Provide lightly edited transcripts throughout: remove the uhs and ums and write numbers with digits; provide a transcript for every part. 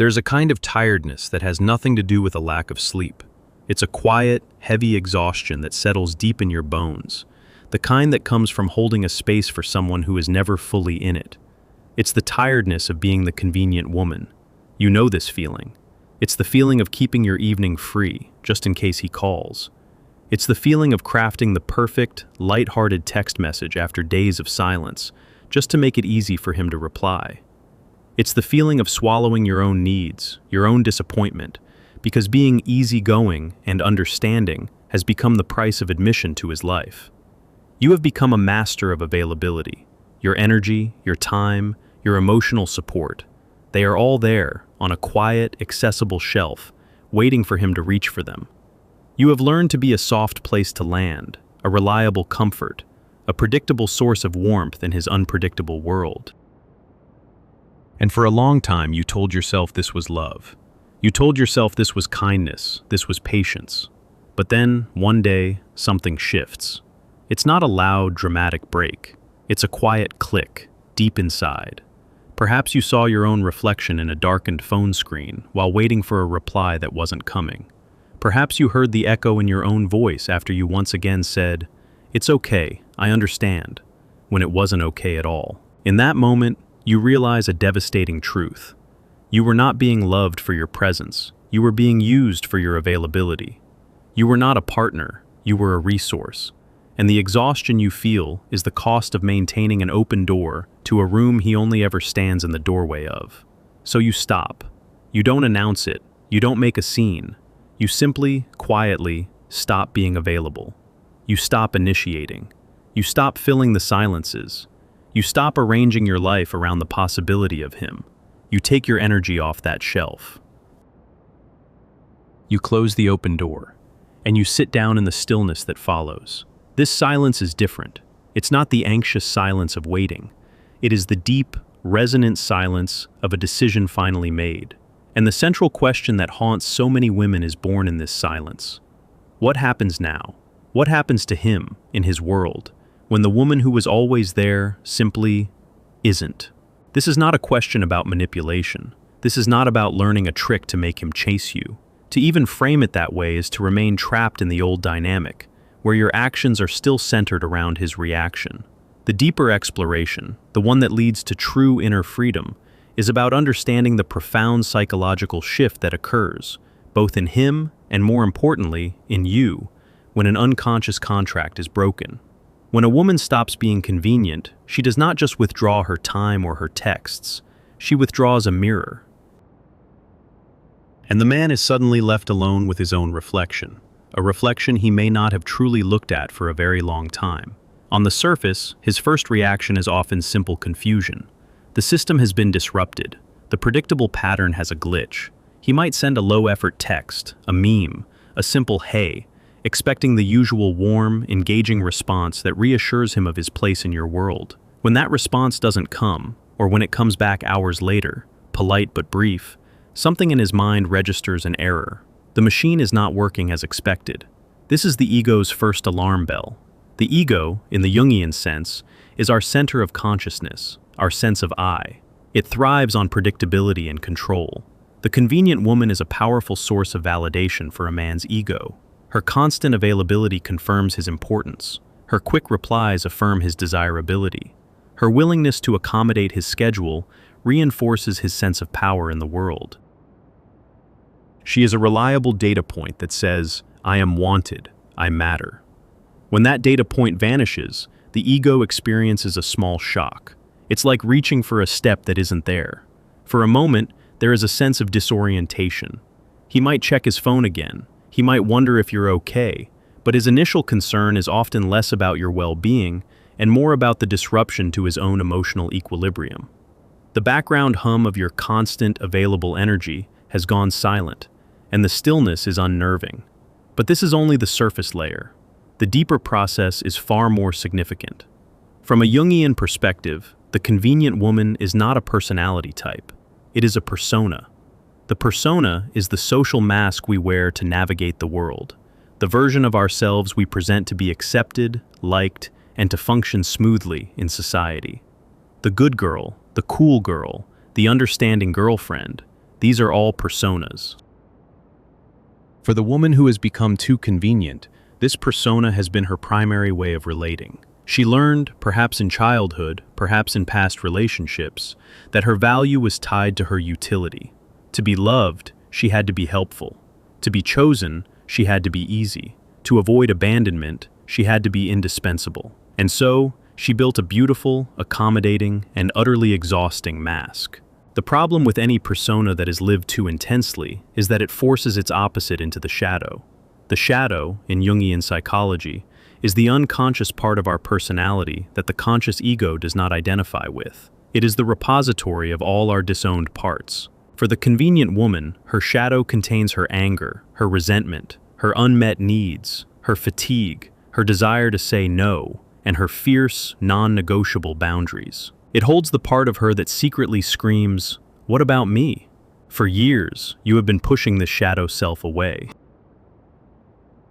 There's a kind of tiredness that has nothing to do with a lack of sleep. It's a quiet, heavy exhaustion that settles deep in your bones, the kind that comes from holding a space for someone who is never fully in it. It's the tiredness of being the convenient woman. You know this feeling. It's the feeling of keeping your evening free, just in case he calls. It's the feeling of crafting the perfect, light-hearted text message after days of silence, just to make it easy for him to reply. It's the feeling of swallowing your own needs, your own disappointment, because being easygoing and understanding has become the price of admission to his life. You have become a master of availability. Your energy, your time, your emotional support, they are all there on a quiet, accessible shelf, waiting for him to reach for them. You have learned to be a soft place to land, a reliable comfort, a predictable source of warmth in his unpredictable world. And for a long time, you told yourself this was love. You told yourself this was kindness, this was patience. But then, one day, something shifts. It's not a loud, dramatic break. It's a quiet click, deep inside. Perhaps you saw your own reflection in a darkened phone screen while waiting for a reply that wasn't coming. Perhaps you heard the echo in your own voice after you once again said, "It's okay, I understand," when it wasn't okay at all. In that moment, you realize a devastating truth. You were not being loved for your presence. You were being used for your availability. You were not a partner. You were a resource. And the exhaustion you feel is the cost of maintaining an open door to a room he only ever stands in the doorway of. So you stop. You don't announce it. You don't make a scene. You simply, quietly, stop being available. You stop initiating. You stop filling the silences. You stop arranging your life around the possibility of him. You take your energy off that shelf. You close the open door, and you sit down in the stillness that follows. This silence is different. It's not the anxious silence of waiting. It is the deep, resonant silence of a decision finally made. And the central question that haunts so many women is born in this silence. What happens now? What happens to him, in his world, when the woman who was always there simply isn't? This is not a question about manipulation. This is not about learning a trick to make him chase you. To even frame it that way is to remain trapped in the old dynamic, where your actions are still centered around his reaction. The deeper exploration, the one that leads to true inner freedom, is about understanding the profound psychological shift that occurs, both in him and, more importantly, in you, when an unconscious contract is broken. When a woman stops being convenient, she does not just withdraw her time or her texts, she withdraws a mirror. And the man is suddenly left alone with his own reflection, a reflection he may not have truly looked at for a very long time. On the surface, his first reaction is often simple confusion. The system has been disrupted. The predictable pattern has a glitch. He might send a low-effort text, a meme, a simple "hey," expecting the usual warm, engaging response that reassures him of his place in your world. When that response doesn't come, or when it comes back hours later, polite but brief, something in his mind registers an error. The machine is not working as expected. This is the ego's first alarm bell. The ego, in the Jungian sense, is our center of consciousness, our sense of I. It thrives on predictability and control. The convenient woman is a powerful source of validation for a man's ego. Her constant availability confirms his importance. Her quick replies affirm his desirability. Her willingness to accommodate his schedule reinforces his sense of power in the world. She is a reliable data point that says, "I am wanted, I matter." When that data point vanishes, the ego experiences a small shock. It's like reaching for a step that isn't there. For a moment, there is a sense of disorientation. He might check his phone again. He might wonder if you're okay, but his initial concern is often less about your well-being and more about the disruption to his own emotional equilibrium. The background hum of your constant, available energy has gone silent, and the stillness is unnerving. But this is only the surface layer. The deeper process is far more significant. From a Jungian perspective, the convenient woman is not a personality type. It is a persona. The persona is the social mask we wear to navigate the world, the version of ourselves we present to be accepted, liked, and to function smoothly in society. The good girl, the cool girl, the understanding girlfriend, These are all personas. For the woman who has become too convenient, this persona has been her primary way of relating. She learned, perhaps in childhood, perhaps in past relationships, that her value was tied to her utility. To be loved, she had to be helpful. To be chosen, she had to be easy. To avoid abandonment, she had to be indispensable. And so, she built a beautiful, accommodating, and utterly exhausting mask. The problem with any persona that is lived too intensely is that it forces its opposite into the shadow. The shadow, in Jungian psychology, is the unconscious part of our personality that the conscious ego does not identify with. It is the repository of all our disowned parts. For the convenient woman, her shadow contains her anger, her resentment, her unmet needs, her fatigue, her desire to say no, and her fierce, non-negotiable boundaries. It holds the part of her that secretly screams, "What about me?" For years, you have been pushing this shadow self away.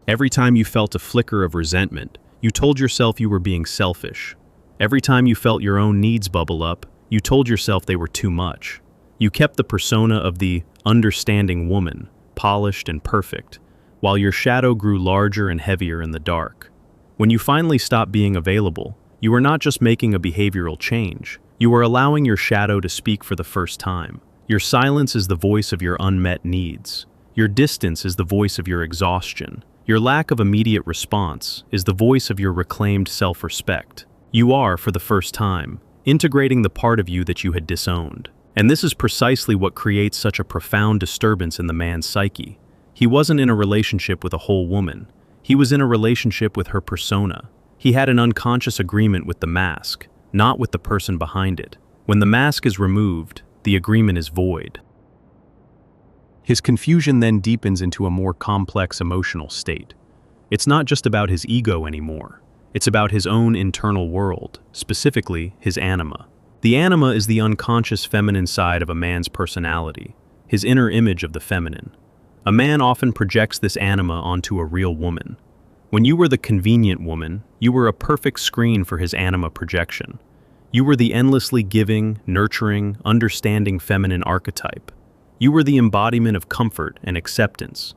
Every time you felt a flicker of resentment, you told yourself you were being selfish. Every time you felt your own needs bubble up, you told yourself they were too much. You kept the persona of the understanding woman, polished and perfect, while your shadow grew larger and heavier in the dark. When you finally stopped being available, you were not just making a behavioral change, you were allowing your shadow to speak for the first time. Your silence is the voice of your unmet needs. Your distance is the voice of your exhaustion. Your lack of immediate response is the voice of your reclaimed self-respect. You are, for the first time, integrating the part of you that you had disowned. And this is precisely what creates such a profound disturbance in the man's psyche. He wasn't in a relationship with a whole woman. He was in a relationship with her persona. He had an unconscious agreement with the mask, not with the person behind it. When the mask is removed, the agreement is void. His confusion then deepens into a more complex emotional state. It's not just about his ego anymore. It's about his own internal world, specifically his anima. The anima is the unconscious feminine side of a man's personality, his inner image of the feminine. A man often projects this anima onto a real woman. When you were the convenient woman, you were a perfect screen for his anima projection. You were the endlessly giving, nurturing, understanding feminine archetype. You were the embodiment of comfort and acceptance.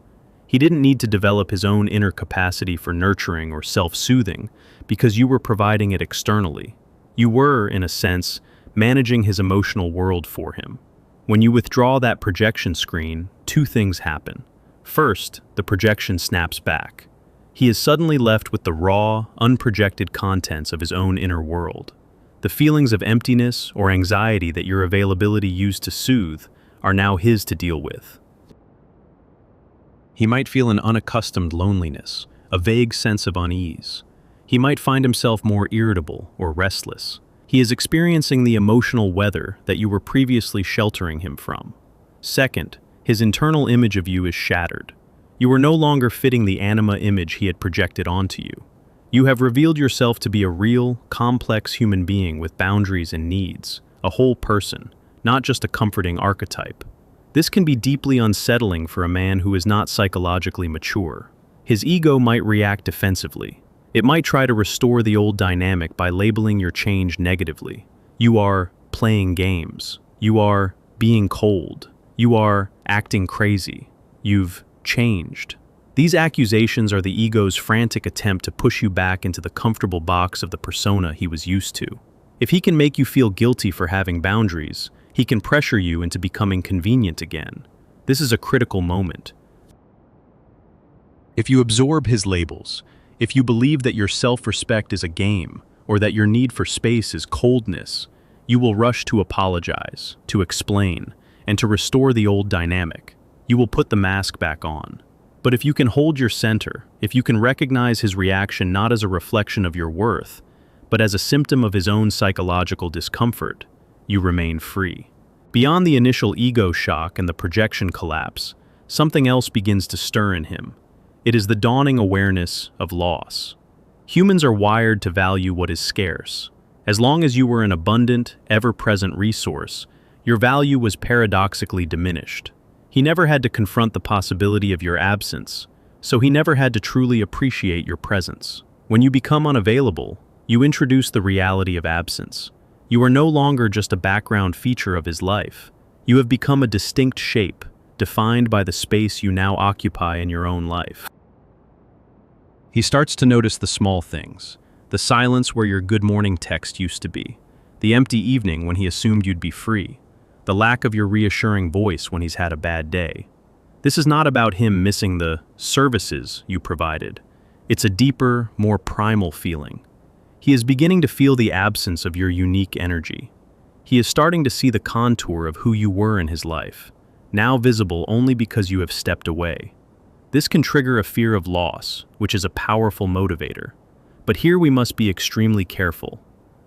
He didn't need to develop his own inner capacity for nurturing or self-soothing because you were providing it externally. You were, in a sense, managing his emotional world for him. When you withdraw that projection screen, two things happen. First, the projection snaps back. He is suddenly left with the raw, unprojected contents of his own inner world. The feelings of emptiness or anxiety that your availability used to soothe are now his to deal with. He might feel an unaccustomed loneliness, a vague sense of unease. He might find himself more irritable or restless. He is experiencing the emotional weather that you were previously sheltering him from. Second, his internal image of you is shattered. You are no longer fitting the anima image he had projected onto you. You have revealed yourself to be a real, complex human being with boundaries and needs, a whole person, not just a comforting archetype. This can be deeply unsettling for a man who is not psychologically mature. His ego might react defensively. It might try to restore the old dynamic by labeling your change negatively. You are playing games. You are being cold. You are acting crazy. You've changed. These accusations are the ego's frantic attempt to push you back into the comfortable box of the persona he was used to. If he can make you feel guilty for having boundaries, he can pressure you into becoming convenient again. This is a critical moment. If you absorb his labels, if you believe that your self-respect is a game, or that your need for space is coldness, you will rush to apologize, to explain, and to restore the old dynamic. You will put the mask back on. But if you can hold your center, if you can recognize his reaction not as a reflection of your worth, but as a symptom of his own psychological discomfort, you remain free. Beyond the initial ego shock and the projection collapse, something else begins to stir in him. It is the dawning awareness of loss. Humans are wired to value what is scarce. As long as you were an abundant, ever-present resource, your value was paradoxically diminished. He never had to confront the possibility of your absence, so he never had to truly appreciate your presence. When you become unavailable, you introduce the reality of absence. You are no longer just a background feature of his life. You have become a distinct shape, defined by the space you now occupy in your own life. He starts to notice the small things, the silence where your good morning text used to be, the empty evening when he assumed you'd be free, the lack of your reassuring voice when he's had a bad day. This is not about him missing the services you provided. It's a deeper, more primal feeling. He is beginning to feel the absence of your unique energy. He is starting to see the contour of who you were in his life, now visible only because you have stepped away. This can trigger a fear of loss, which is a powerful motivator. But here we must be extremely careful.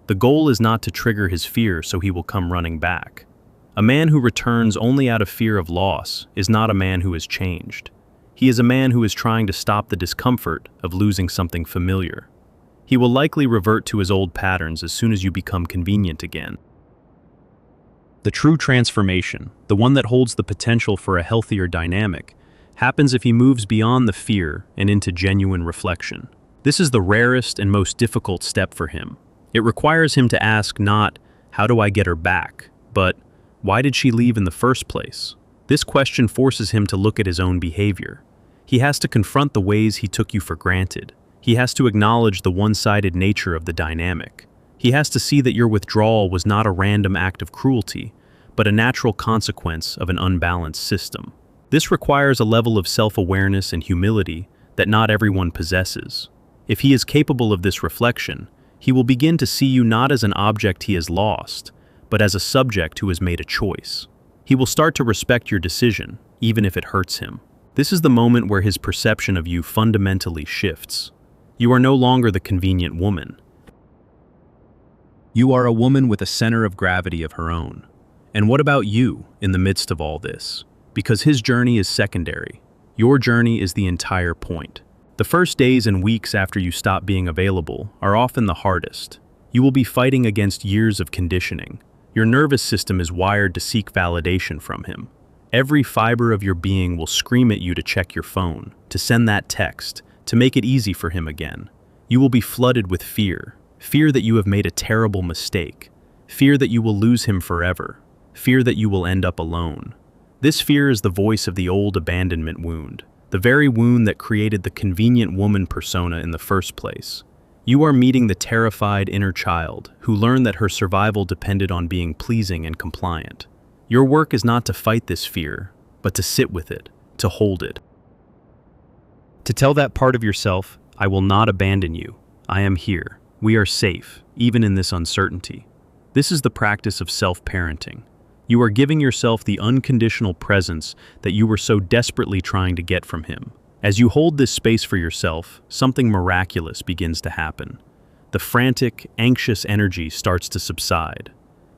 The goal is not to trigger his fear so he will come running back. A man who returns only out of fear of loss is not a man who has changed. He is a man who is trying to stop the discomfort of losing something familiar. He will likely revert to his old patterns as soon as you become convenient again. The true transformation, the one that holds the potential for a healthier dynamic, happens if he moves beyond the fear and into genuine reflection. This is the rarest and most difficult step for him. It requires him to ask not, "How do I get her back?" but, "Why did she leave in the first place?" This question forces him to look at his own behavior. He has to confront the ways he took you for granted. He has to acknowledge the one-sided nature of the dynamic. He has to see that your withdrawal was not a random act of cruelty, but a natural consequence of an unbalanced system. This requires a level of self-awareness and humility that not everyone possesses. If he is capable of this reflection, he will begin to see you not as an object he has lost, but as a subject who has made a choice. He will start to respect your decision, even if it hurts him. This is the moment where his perception of you fundamentally shifts. You are no longer the convenient woman. You are a woman with a center of gravity of her own. And what about you in the midst of all this? Because his journey is secondary. Your journey is the entire point. The first days and weeks after you stop being available are often the hardest. You will be fighting against years of conditioning. Your nervous system is wired to seek validation from him. Every fiber of your being will scream at you to check your phone, to send that text, to make it easy for him again. You will be flooded with fear. Fear that you have made a terrible mistake. Fear that you will lose him forever. Fear that you will end up alone. This fear is the voice of the old abandonment wound, the very wound that created the convenient woman persona in the first place. You are meeting the terrified inner child who learned that her survival depended on being pleasing and compliant. Your work is not to fight this fear, but to sit with it, to hold it. To tell that part of yourself, "I will not abandon you. I am here. We are safe, even in this uncertainty." This is the practice of self-parenting. You are giving yourself the unconditional presence that you were so desperately trying to get from him. As you hold this space for yourself, something miraculous begins to happen. The frantic, anxious energy starts to subside.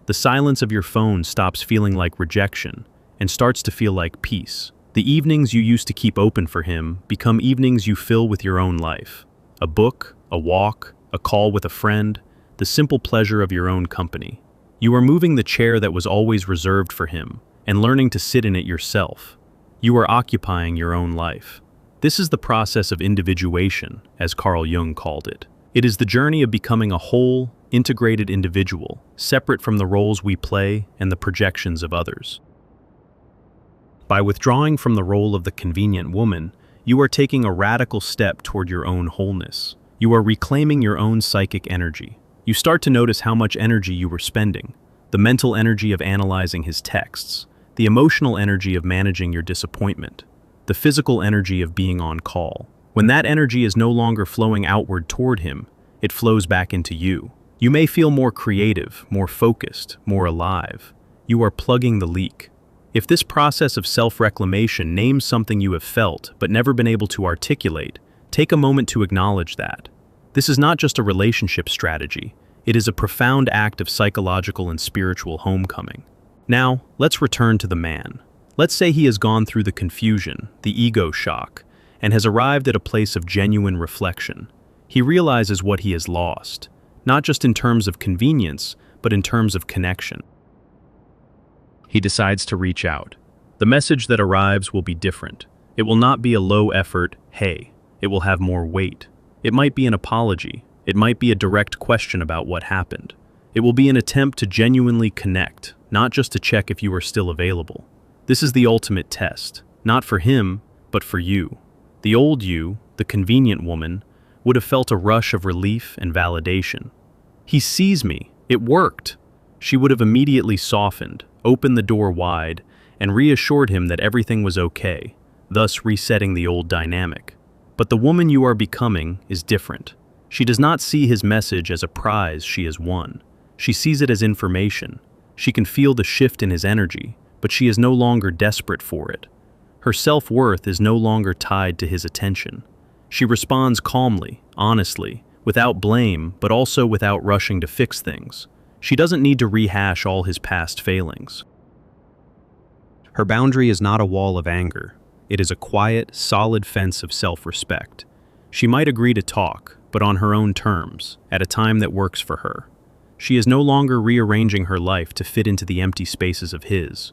The silence of your phone stops feeling like rejection and starts to feel like peace. The evenings you used to keep open for him become evenings you fill with your own life. A book, a walk, a call with a friend, the simple pleasure of your own company. You are moving the chair that was always reserved for him and learning to sit in it yourself. You are occupying your own life. This is the process of individuation, as Carl Jung called it. It is the journey of becoming a whole, integrated individual, separate from the roles we play and the projections of others. By withdrawing from the role of the convenient woman, you are taking a radical step toward your own wholeness. You are reclaiming your own psychic energy. You start to notice how much energy you were spending, the mental energy of analyzing his texts, the emotional energy of managing your disappointment, the physical energy of being on call. When that energy is no longer flowing outward toward him, it flows back into you. You may feel more creative, more focused, more alive. You are plugging the leak. If this process of self-reclamation names something you have felt but never been able to articulate, take a moment to acknowledge that. This is not just a relationship strategy, it is a profound act of psychological and spiritual homecoming. Now, let's return to the man. Let's say he has gone through the confusion, the ego shock, and has arrived at a place of genuine reflection. He realizes what he has lost, not just in terms of convenience, but in terms of connection. He decides to reach out. The message that arrives will be different. It will not be a low-effort, "Hey." It will have more weight. It might be an apology. It might be a direct question about what happened. It will be an attempt to genuinely connect, not just to check if you are still available. This is the ultimate test, not for him, but for you. The old you, the convenient woman, would have felt a rush of relief and validation. He sees me. It worked. She would have immediately softened, opened the door wide, and reassured him that everything was okay, thus resetting the old dynamic. But the woman you are becoming is different. She does not see his message as a prize she has won. She sees it as information. She can feel the shift in his energy, but she is no longer desperate for it. Her self-worth is no longer tied to his attention. She responds calmly, honestly, without blame, but also without rushing to fix things. She doesn't need to rehash all his past failings. Her boundary is not a wall of anger. It is a quiet, solid fence of self-respect. She might agree to talk, but on her own terms, at a time that works for her. She is no longer rearranging her life to fit into the empty spaces of his.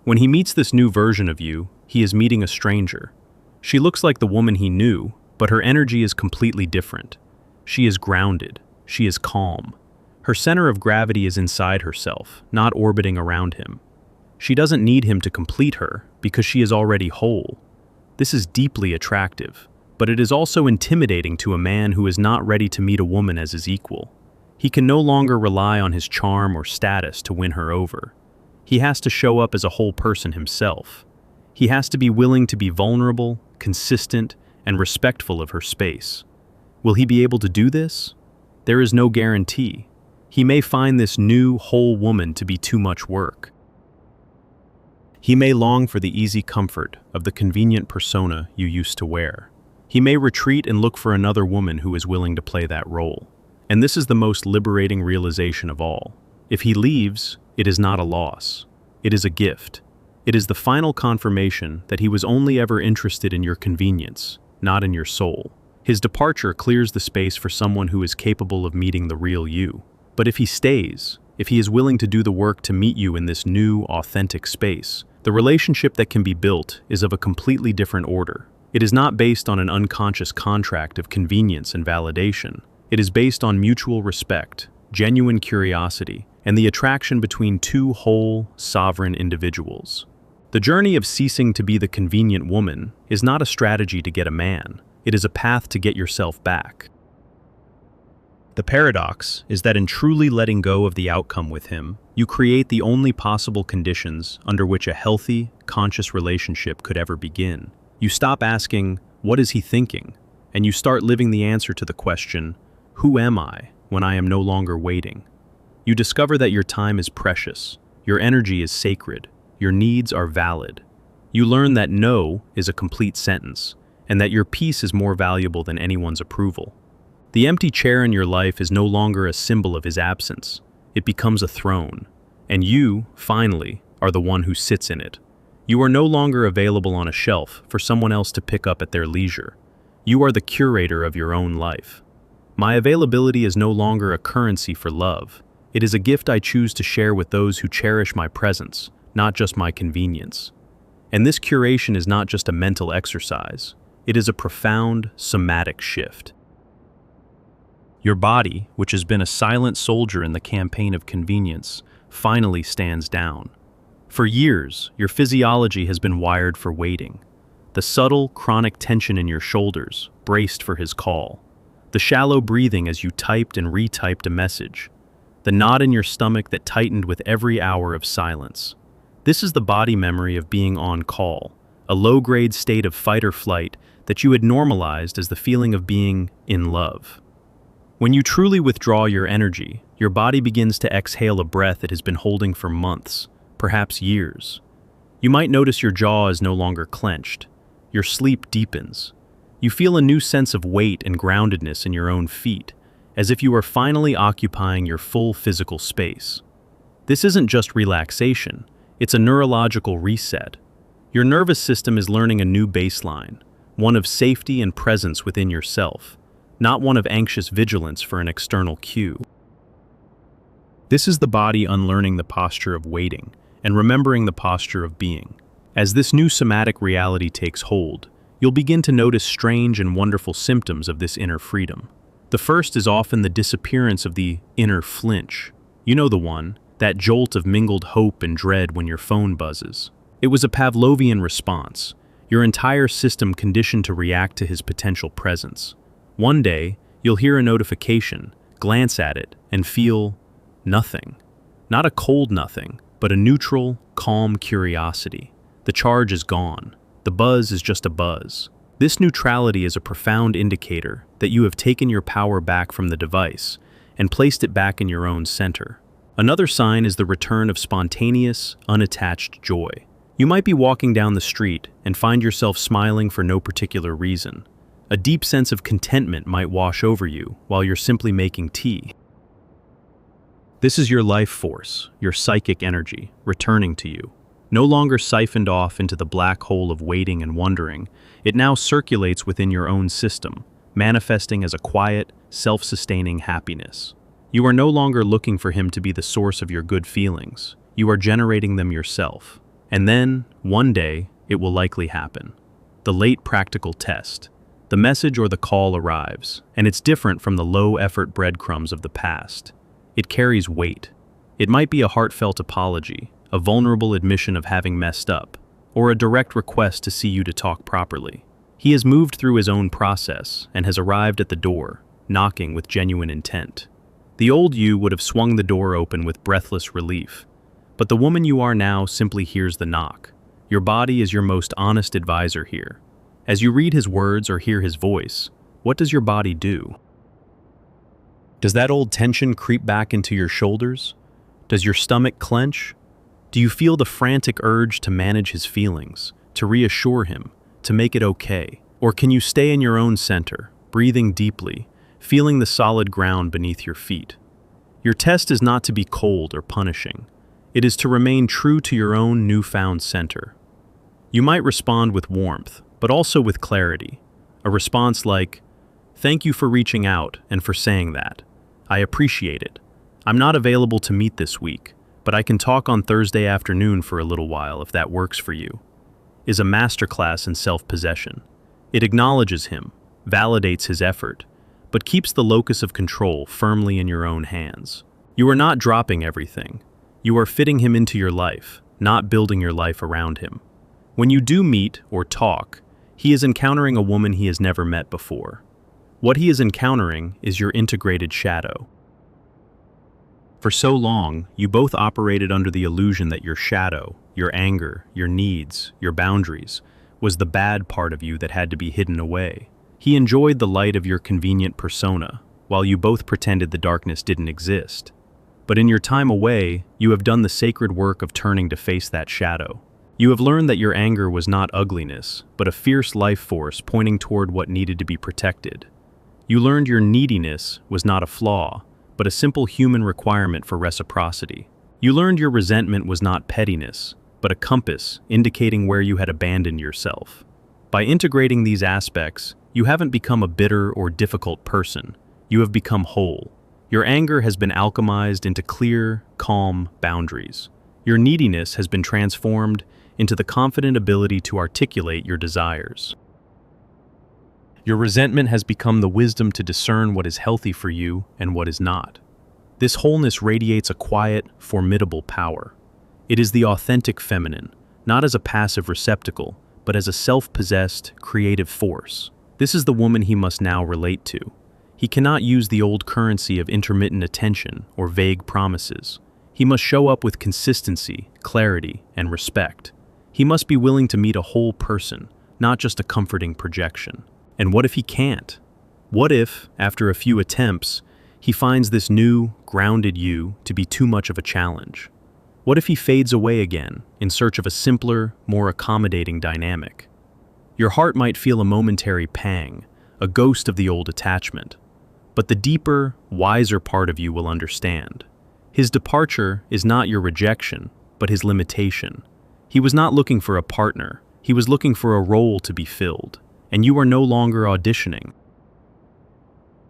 When he meets this new version of you, he is meeting a stranger. She looks like the woman he knew, but her energy is completely different. She is grounded. She is calm. Her center of gravity is inside herself, not orbiting around him. She doesn't need him to complete her because she is already whole. This is deeply attractive, but it is also intimidating to a man who is not ready to meet a woman as his equal. He can no longer rely on his charm or status to win her over. He has to show up as a whole person himself. He has to be willing to be vulnerable, consistent, and respectful of her space. Will he be able to do this? There is no guarantee. He may find this new, whole woman to be too much work. He may long for the easy comfort of the convenient persona you used to wear. He may retreat and look for another woman who is willing to play that role. And this is the most liberating realization of all. If he leaves, it is not a loss. It is a gift. It is the final confirmation that he was only ever interested in your convenience, not in your soul. His departure clears the space for someone who is capable of meeting the real you. But if he stays, if he is willing to do the work to meet you in this new, authentic space, the relationship that can be built is of a completely different order. It is not based on an unconscious contract of convenience and validation. It is based on mutual respect, genuine curiosity, and the attraction between two whole, sovereign individuals. The journey of ceasing to be the convenient woman is not a strategy to get a man. It is a path to get yourself back. The paradox is that in truly letting go of the outcome with him, you create the only possible conditions under which a healthy, conscious relationship could ever begin. You stop asking, "What is he thinking?" and you start living the answer to the question, "Who am I when I am no longer waiting?" You discover that your time is precious, your energy is sacred, your needs are valid. You learn that no is a complete sentence, and that your peace is more valuable than anyone's approval. The empty chair in your life is no longer a symbol of his absence. It becomes a throne, and you, finally, are the one who sits in it. You are no longer available on a shelf for someone else to pick up at their leisure. You are the curator of your own life. My availability is no longer a currency for love. It is a gift I choose to share with those who cherish my presence, not just my convenience. And this curation is not just a mental exercise. It is a profound, somatic shift. Your body, which has been a silent soldier in the campaign of convenience, finally stands down. For years, your physiology has been wired for waiting. The subtle, chronic tension in your shoulders, braced for his call. The shallow breathing as you typed and retyped a message. The knot in your stomach that tightened with every hour of silence. This is the body memory of being on call, a low-grade state of fight or flight that you had normalized as the feeling of being in love. When you truly withdraw your energy, your body begins to exhale a breath it has been holding for months, perhaps years. You might notice your jaw is no longer clenched. Your sleep deepens. You feel a new sense of weight and groundedness in your own feet, as if you are finally occupying your full physical space. This isn't just relaxation, it's a neurological reset. Your nervous system is learning a new baseline, one of safety and presence within yourself, not one of anxious vigilance for an external cue. This is the body unlearning the posture of waiting and remembering the posture of being. As this new somatic reality takes hold, you'll begin to notice strange and wonderful symptoms of this inner freedom. The first is often the disappearance of the inner flinch. You know the one, that jolt of mingled hope and dread when your phone buzzes. It was a Pavlovian response, your entire system conditioned to react to his potential presence. One day, you'll hear a notification, glance at it, and feel nothing. Not a cold nothing, but a neutral, calm curiosity. The charge is gone. The buzz is just a buzz. This neutrality is a profound indicator that you have taken your power back from the device and placed it back in your own center. Another sign is the return of spontaneous, unattached joy. You might be walking down the street and find yourself smiling for no particular reason. A deep sense of contentment might wash over you while you're simply making tea. This is your life force, your psychic energy, returning to you. No longer siphoned off into the black hole of waiting and wondering, it now circulates within your own system, manifesting as a quiet, self-sustaining happiness. You are no longer looking for him to be the source of your good feelings. You are generating them yourself. And then, one day, it will likely happen. The late practical test. The message or the call arrives, and it's different from the low-effort breadcrumbs of the past. It carries weight. It might be a heartfelt apology, a vulnerable admission of having messed up, or a direct request to see you to talk properly. He has moved through his own process and has arrived at the door, knocking with genuine intent. The old you would have swung the door open with breathless relief, but the woman you are now simply hears the knock. Your body is your most honest advisor here. As you read his words or hear his voice, what does your body do? Does that old tension creep back into your shoulders? Does your stomach clench? Do you feel the frantic urge to manage his feelings, to reassure him, to make it okay? Or can you stay in your own center, breathing deeply, feeling the solid ground beneath your feet? Your test is not to be cold or punishing. It is to remain true to your own newfound center. You might respond with warmth, but also with clarity. A response like, "Thank you for reaching out and for saying that. I appreciate it. I'm not available to meet this week, but I can talk on Thursday afternoon for a little while if that works for you," is a masterclass in self-possession. It acknowledges him, validates his effort, but keeps the locus of control firmly in your own hands. You are not dropping everything. You are fitting him into your life, not building your life around him. When you do meet or talk, he is encountering a woman he has never met before. What he is encountering is your integrated shadow. For so long, you both operated under the illusion that your shadow, your anger, your needs, your boundaries, was the bad part of you that had to be hidden away. He enjoyed the light of your convenient persona, while you both pretended the darkness didn't exist. But in your time away, you have done the sacred work of turning to face that shadow. You have learned that your anger was not ugliness, but a fierce life force pointing toward what needed to be protected. You learned your neediness was not a flaw, but a simple human requirement for reciprocity. You learned your resentment was not pettiness, but a compass indicating where you had abandoned yourself. By integrating these aspects, you haven't become a bitter or difficult person. You have become whole. Your anger has been alchemized into clear, calm boundaries. Your neediness has been transformed into the confident ability to articulate your desires. Your resentment has become the wisdom to discern what is healthy for you and what is not. This wholeness radiates a quiet, formidable power. It is the authentic feminine, not as a passive receptacle, but as a self-possessed, creative force. This is the woman he must now relate to. He cannot use the old currency of intermittent attention or vague promises. He must show up with consistency, clarity, and respect. He must be willing to meet a whole person, not just a comforting projection. And what if he can't? What if, after a few attempts, he finds this new, grounded you to be too much of a challenge? What if he fades away again in search of a simpler, more accommodating dynamic? Your heart might feel a momentary pang, a ghost of the old attachment. But the deeper, wiser part of you will understand. His departure is not your rejection, but his limitation. He was not looking for a partner. He was looking for a role to be filled. And you are no longer auditioning.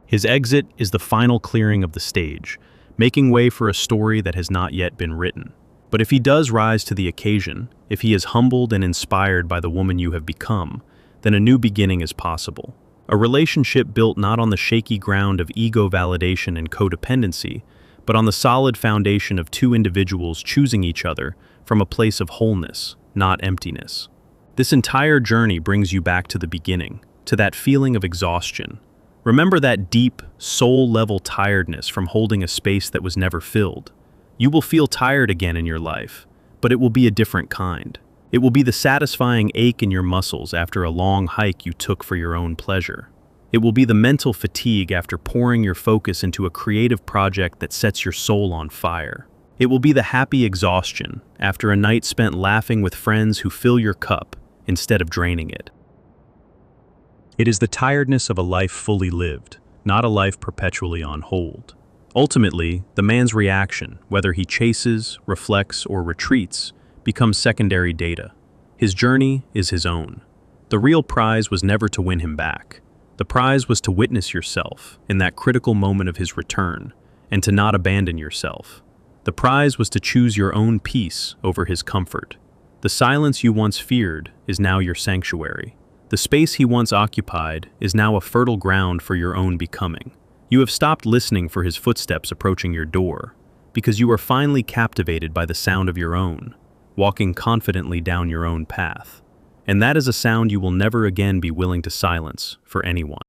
His exit is the final clearing of the stage, making way for a story that has not yet been written. But if he does rise to the occasion, if he is humbled and inspired by the woman you have become, then a new beginning is possible. A relationship built not on the shaky ground of ego validation and codependency, but on the solid foundation of two individuals choosing each other from a place of wholeness, not emptiness. This entire journey brings you back to the beginning, to that feeling of exhaustion. Remember that deep, soul-level tiredness from holding a space that was never filled. You will feel tired again in your life, but it will be a different kind. It will be the satisfying ache in your muscles after a long hike you took for your own pleasure. It will be the mental fatigue after pouring your focus into a creative project that sets your soul on fire. It will be the happy exhaustion after a night spent laughing with friends who fill your cup instead of draining it. It is the tiredness of a life fully lived, not a life perpetually on hold. Ultimately, the man's reaction, whether he chases, reflects, or retreats, becomes secondary data. His journey is his own. The real prize was never to win him back. The prize was to witness yourself in that critical moment of his return, and to not abandon yourself. The prize was to choose your own peace over his comfort. The silence you once feared is now your sanctuary. The space he once occupied is now a fertile ground for your own becoming. You have stopped listening for his footsteps approaching your door, because you are finally captivated by the sound of your own, walking confidently down your own path. And that is a sound you will never again be willing to silence for anyone.